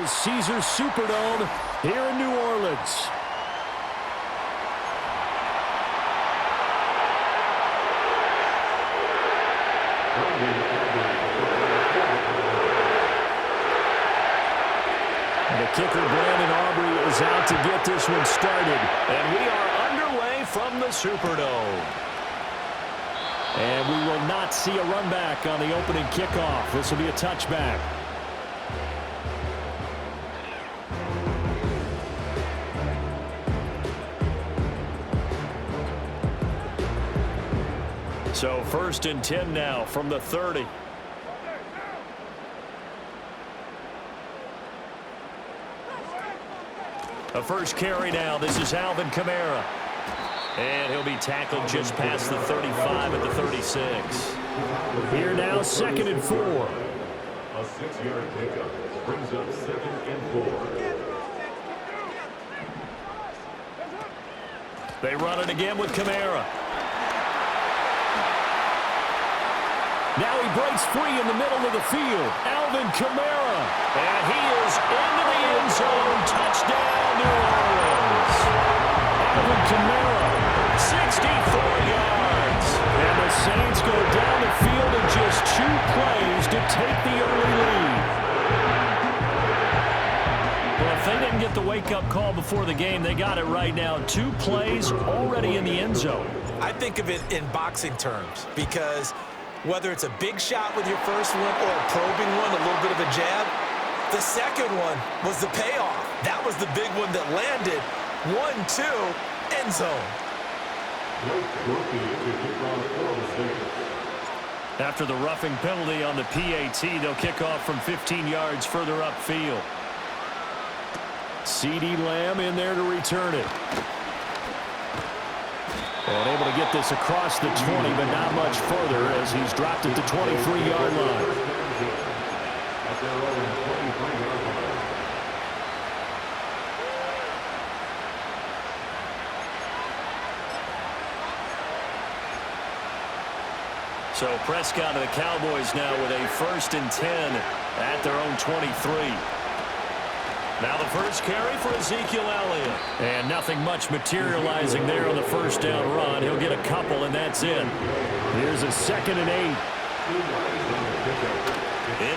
Caesars Superdome here in New Orleans. The kicker, Brandon Aubrey, is out to get this one started. And we are underway from the Superdome. And we will not see a run back on the opening kickoff. This will be a touchback. So 1st and 10 now from the 30. The first carry now. This is Alvin Kamara. And he'll be tackled just past the 35 at the 36. Here now, 2nd and 4. A 6-yard pickup brings up 2nd and 4. They run it again with Kamara. Now he breaks free in the middle of the field. Alvin Kamara. And he is into the end zone. Touchdown, New Orleans. Alvin Kamara, 64 yards. And the Saints go down the field in just 2 plays to take the early lead. Well, if they didn't get the wake-up call before the game, they got it right now. 2 plays already in the end zone. I think of it in boxing terms because whether it's a big shot with your first one or a probing one, a little bit of a jab, the second one was the payoff. That was the big one that landed. 1-2, end zone. After the roughing penalty on the PAT, they'll kick off from 15 yards further upfield. CeeDee Lamb in there to return it. And able to get this across the 20, but not much further as he's dropped at the 23-yard line. So Prescott and the Cowboys now with a 1st and 10 at their own 23. Now the first carry for Ezekiel Elliott. And nothing much materializing there on the first down run. He'll get a couple, and that's it. Here's a 2nd and 8.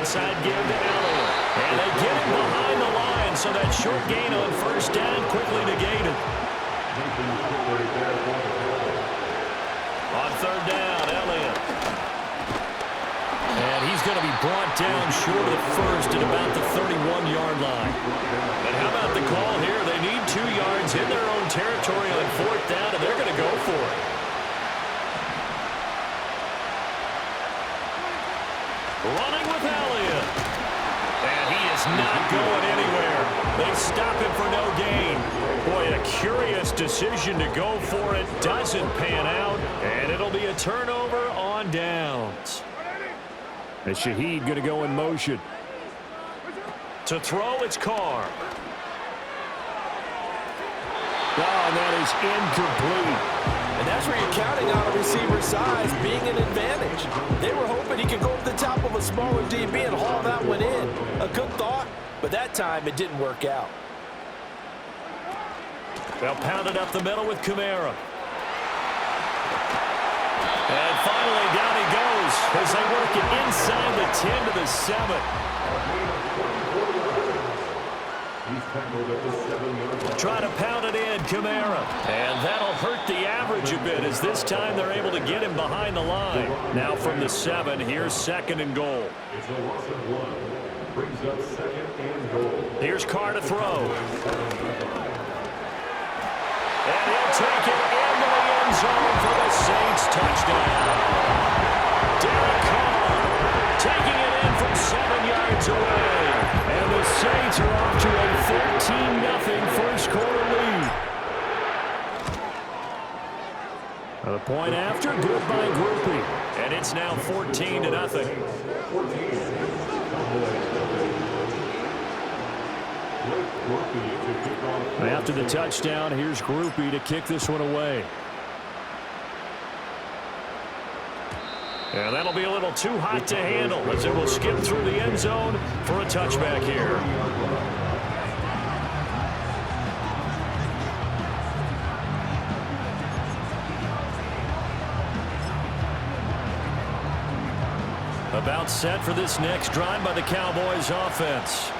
Inside give to Elliott. And they get him behind the line, so that short gain on first down quickly negated. On 3rd down, Elliott. And he's going to be brought down short of the first at about the 31-yard line. And how about the call here? They need 2 yards in their own territory on 4th down, and they're going to go for it. Running with Elliott. And he is not going anywhere. They stop him for no gain. Boy, a curious decision to go for it. Doesn't pan out, and it'll be a turnover on downs. And Shaheed going to go in motion. To throw, it's Carr. Oh, and that is incomplete. And that's where you're counting on a receiver's size being an advantage. They were hoping he could go to the top of a smaller DB and haul that one in. A good thought, but that time it didn't work out. They'll pound it up the middle with Kamara. And finally, down he goes as they work it inside the 10 to the 7. Try to pound it in, Kamara. And that'll hurt the average a bit as this time they're able to get him behind the line. Now from the 7, here's 2nd and goal. It's a loss of 1. Brings up 2nd and goal. Here's Carr to throw. And he'll take it into the end zone for the Saints touchdown. Derek Carr taking it in from 7 yards away. And the Saints are off to a 13-0 first quarter lead. The point after, good by Groupie. And it's now 14-0. After the touchdown, here's Groupie to kick this one away. And that'll be a little too hot to handle as it will skip through the end zone for a touchback here. About set for this next drive by the Cowboys offense.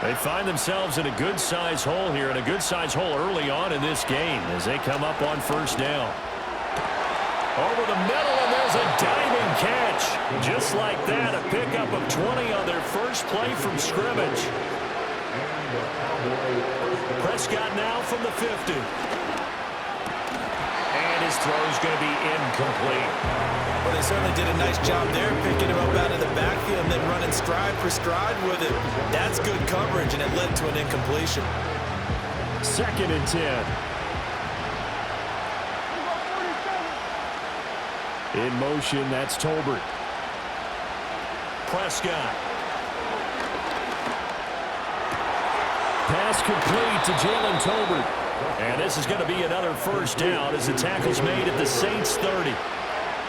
They find themselves in a good-sized hole here, and a good-sized hole early on in this game as they come up on first down. Over the middle, and there's a diving catch. Just like that, a pickup of 20 on their first play from scrimmage. Prescott now from the 50. And his throw is going to be incomplete. Well, they certainly did a nice job there, picking him up out of the backfield and then running stride for stride with it. That's good coverage, and it led to an incompletion. 2nd and 10. In motion, that's Tolbert. Prescott. Pass complete to Jalen Tolbert. And this is going to be another first down as the tackle's made at the Saints 30.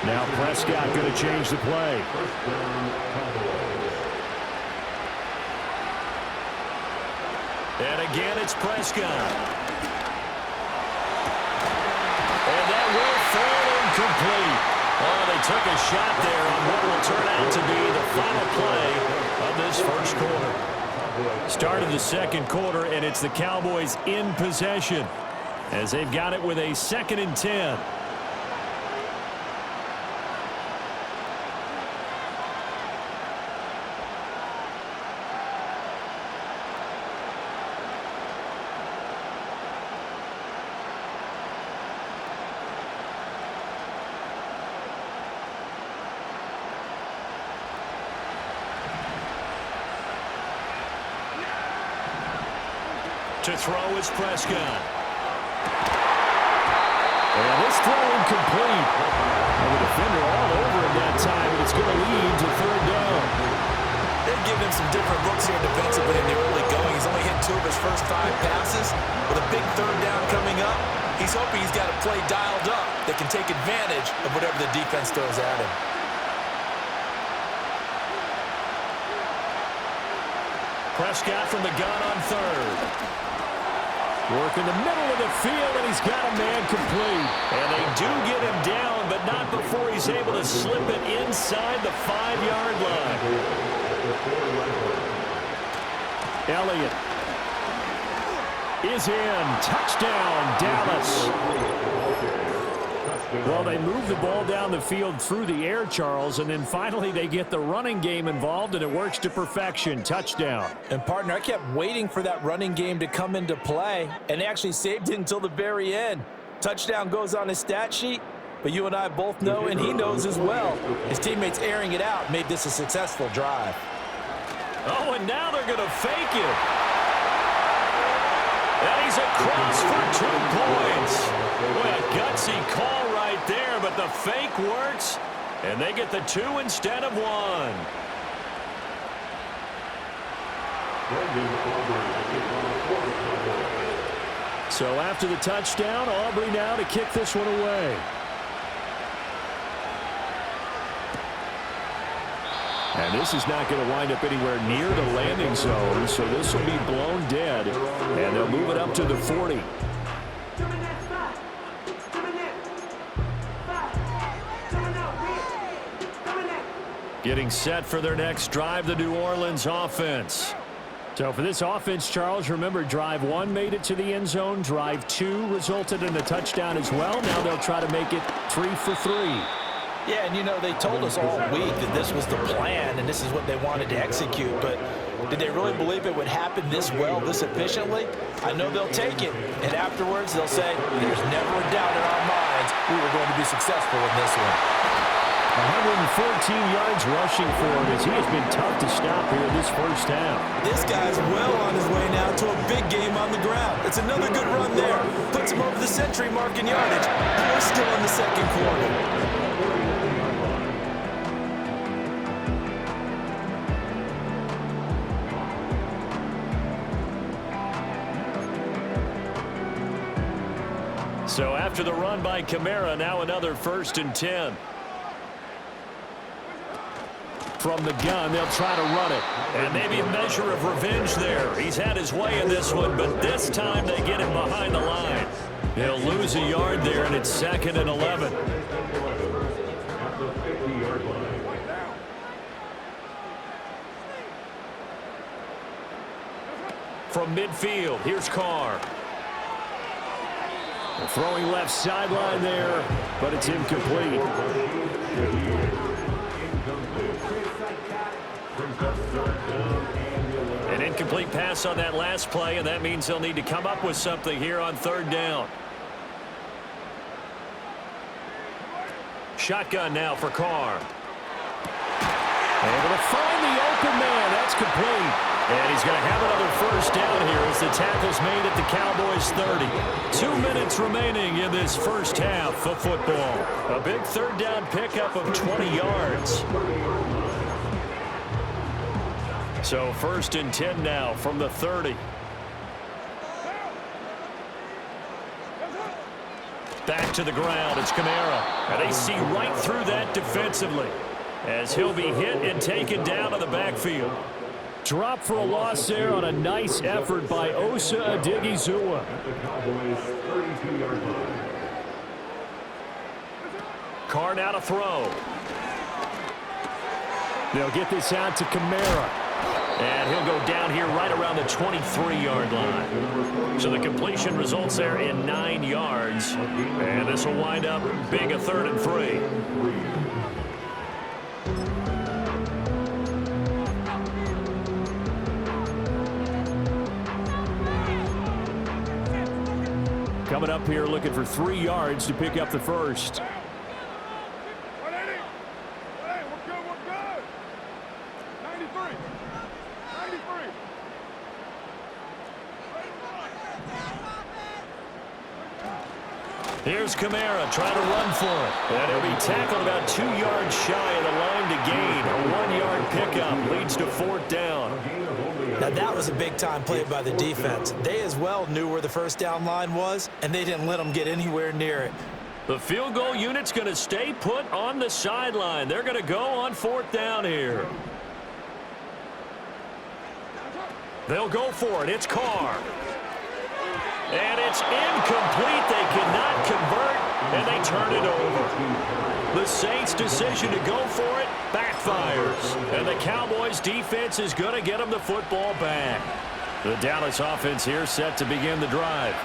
Now Prescott going to change the play. And again, it's Prescott. And that will fall incomplete. Oh, they took a shot there on what will turn out to be the final play of this first quarter. Start of the second quarter, and it's the Cowboys in possession as they've got it with a 2nd and 10. To throw is Prescott. And this throw incomplete. And the defender all over him that time, and it's going to lead to 3rd down. They've given him some different looks here defensively in the early going. He's only hit 2 of his first 5 passes. With a big 3rd down coming up, he's hoping he's got a play dialed up that can take advantage of whatever the defense throws at him. Prescott from the gun on 3rd. Work in the middle of the field, and he's got a man complete. And they do get him down, but not before he's able to slip it inside the 5-yard line. Elliott is in. Touchdown, Dallas. Well, they move the ball down the field through the air, Charles, and then finally they get the running game involved, and it works to perfection. Touchdown. And, partner, I kept waiting for that running game to come into play, and they actually saved it until the very end. Touchdown goes on his stat sheet, but you and I both know, and he knows as well, his teammates airing it out made this a successful drive. Oh, and now they're going to fake it. And he's across for 2 points. Boy, a gutsy call right there, but the fake works, and they get the 2 instead of 1. So after the touchdown, Aubrey now to kick this one away. And this is not going to wind up anywhere near the landing zone, so this will be blown dead, and they'll move it up to the 40. Getting set for their next drive, the New Orleans offense. So for this offense, Charles, remember, drive 1 made it to the end zone. Drive 2 resulted in a touchdown as well. Now they'll try to make it 3 for 3. Yeah, and, you know, they told us all week that this was the plan and this is what they wanted to execute. But did they really believe it would happen this well, this efficiently? I know they'll take it. And afterwards, they'll say, there's never a doubt in our minds we were going to be successful in this one. 114 yards rushing for him as he has been tough to stop here this first half. This guy's well on his way now to a big game on the ground. It's another good run there. Puts him over the century mark in yardage. We're still in the second quarter. So after the run by Kamara, now another 1st and 10. From the gun, they'll try to run it. And maybe a measure of revenge there. He's had his way in this one, but this time they get him behind the line. They'll lose a yard there, and it's 2nd and 11. from midfield. Here's Carr. Throwing left sideline there, but it's incomplete. An incomplete pass on that last play, and that means they'll need to come up with something here on third down. Shotgun now for Carr. Able to find the open man. That's complete. And he's going to have another first down here as the tackle's made at the Cowboys' 30. 2 minutes remaining in this first half of football. A big third down pickup of 20 yards. So 1st and 10 now from the 30. Back to the ground. It's Kamara. And they see right through that defensively as he'll be hit and taken down to the backfield. Drop for a loss there on a nice effort by Osa Odighizuwa. Carr now to throw. They'll get this out to Kamara. And he'll go down here right around the 23-yard line. So the completion results there in 9 yards. And this will wind up being a 3rd and 3. Coming up here looking for 3 yards to pick up the first. Here's Kamara trying to run for it. And he'll be tackled about 2 yards shy of the line to gain. A 1-yard pickup leads to 4th down. Now that was a big-time play by the defense. They as well knew where the first down line was, and they didn't let them get anywhere near it. The field goal unit's going to stay put on the sideline. They're going to go on 4th down here. They'll go for it. It's Carr. And it's incomplete. They cannot convert, and they turn it over. The Saints' decision to go for it backfires. And the Cowboys' defense is going to get them the football back. The Dallas offense here set to begin the drive.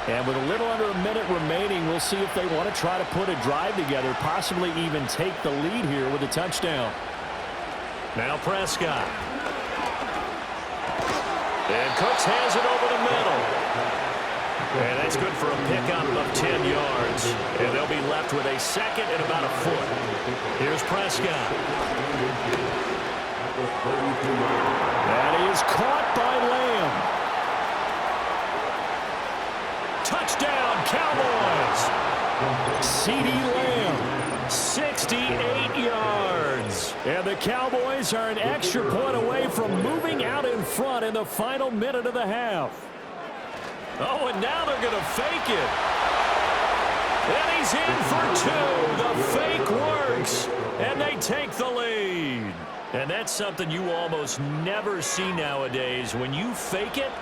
And with a little under a minute remaining, we'll see if they want to try to put a drive together, possibly even take the lead here with a touchdown. Now Prescott. And Cooks has it over the middle. And that's good for a pickup of 10 yards. And they'll be left with a 2nd and about a foot. Here's Prescott. And he is caught by Lamb. Touchdown, Cowboys. CeeDee Lamb, 68 yards. And the Cowboys are an extra point away from moving out in front in the final minute of the half. Oh, and now they're going to fake it. And he's in for 2. The fake works. And they take the lead. And that's something you almost never see nowadays. When you fake it,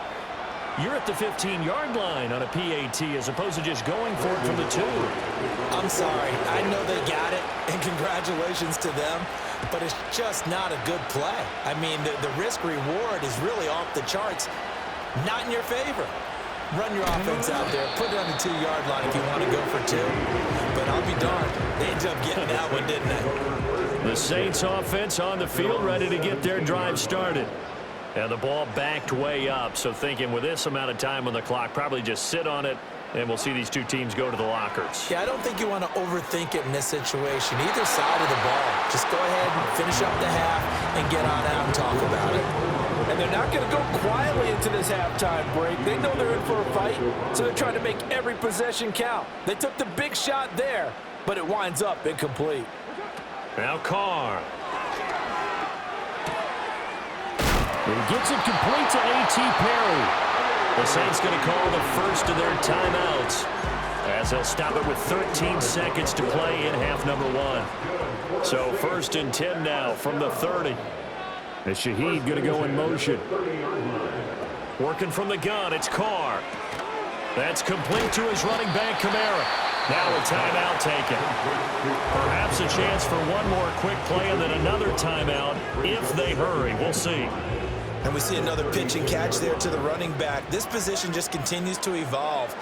you're at the 15-yard line on a PAT as opposed to just going for it from the 2. I'm sorry. I know they got it, and congratulations to them, but it's just not a good play. I mean, the risk-reward is really off the charts. Not in your favor. Run your offense out there. Put it on the 2-yard line if you want to go for 2. But I'll be darned. They ended up getting that one, didn't they? The Saints offense on the field ready to get their drive started. And the ball backed way up. So thinking with this amount of time on the clock, probably just sit on it, and we'll see these two teams go to the lockers. Yeah, I don't think you want to overthink it in this situation. Either side of the ball. Just go ahead and finish up the half and get on out and talk about it. And they're not going to go quietly into this halftime break. They know they're in for a fight, so they're trying to make every possession count. They took the big shot there, but it winds up incomplete. Now Carr. He gets it complete to A.T. Perry. The Saints going to call the first of their timeouts as they'll stop it with 13 seconds to play in half number 1. So 1st and 10 now from the 30. And Shaheed going to go in motion. Working from the gun, it's Carr. That's complete to his running back, Kamara. Now a timeout taken. Perhaps a chance for one more quick play and then another timeout if they hurry. We'll see. And we see another pitch and catch there to the running back. This position just continues to evolve.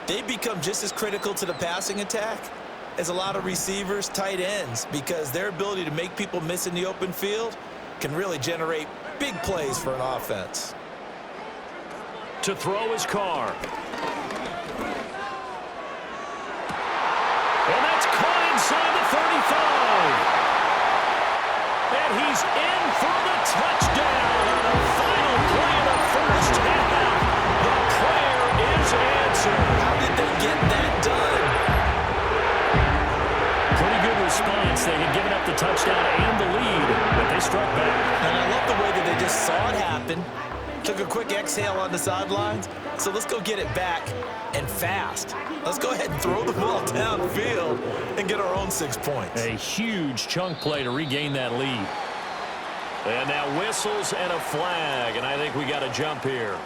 They become just as critical to the passing attack as a lot of receivers, tight ends, because their ability to make people miss in the open field can really generate big plays for an offense. To throw his car. And that's caught inside the 35. And he's in for the touchdown on the final play of the first half. The prayer is answered. How did they get that done? Pretty good response. They had given up the touchdown and the lead, but they struck back. And I love the way that they just saw it happen. Took a quick exhale on the sidelines. So let's go get it back and fast. Let's go ahead and throw the ball downfield and get our own 6 points. A huge chunk play to regain that lead. And now whistles and a flag, and I think we got a jump here.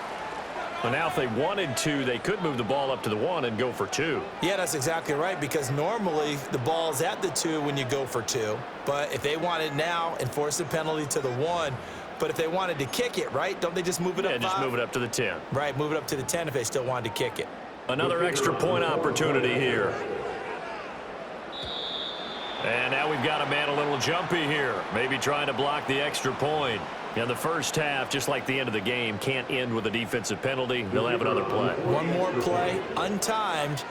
Well, now if they wanted to, they could move the ball up to the 1 and go for 2. Yeah, that's exactly right, because normally the ball's at the 2 when you go for 2. But if they want it now, enforce the penalty to the 1. But if they wanted to kick it, right, don't they just move it up 5? Yeah, just move it up to the 10. Right, move it up to the 10 if they still wanted to kick it. Another extra point opportunity here. And now we've got a man a little jumpy here. Maybe trying to block the extra point. In the first half, just like the end of the game, can't end with a defensive penalty. They'll have another play. One more play, untimed,